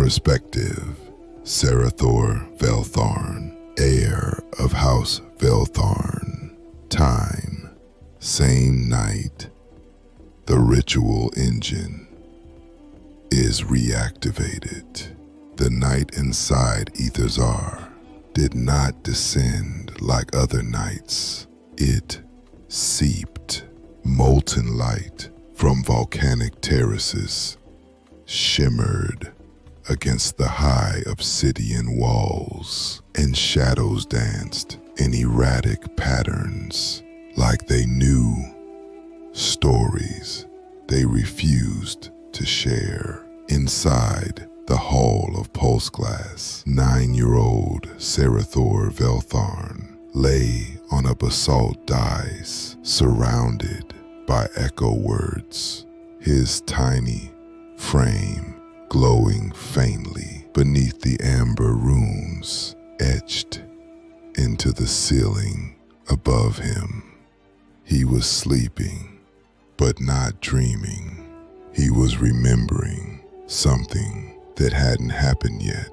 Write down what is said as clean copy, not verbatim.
Perspective. Serathor Veltharn, heir of House Veltharn. Time. Same night. The ritual engine is reactivated. The night inside Ethazar did not descend like other nights. It seeped. Molten light from volcanic terraces shimmered against the high obsidian walls, and shadows danced in erratic patterns like they knew stories they refused to share. Inside the Hall of Pulse Glass, 9-year-old Serathor Veltharn lay on a basalt dais, surrounded by echo words, his tiny frame glowing faintly beneath the amber runes etched into the ceiling above him. He was sleeping, but not dreaming. He was remembering something that hadn't happened yet.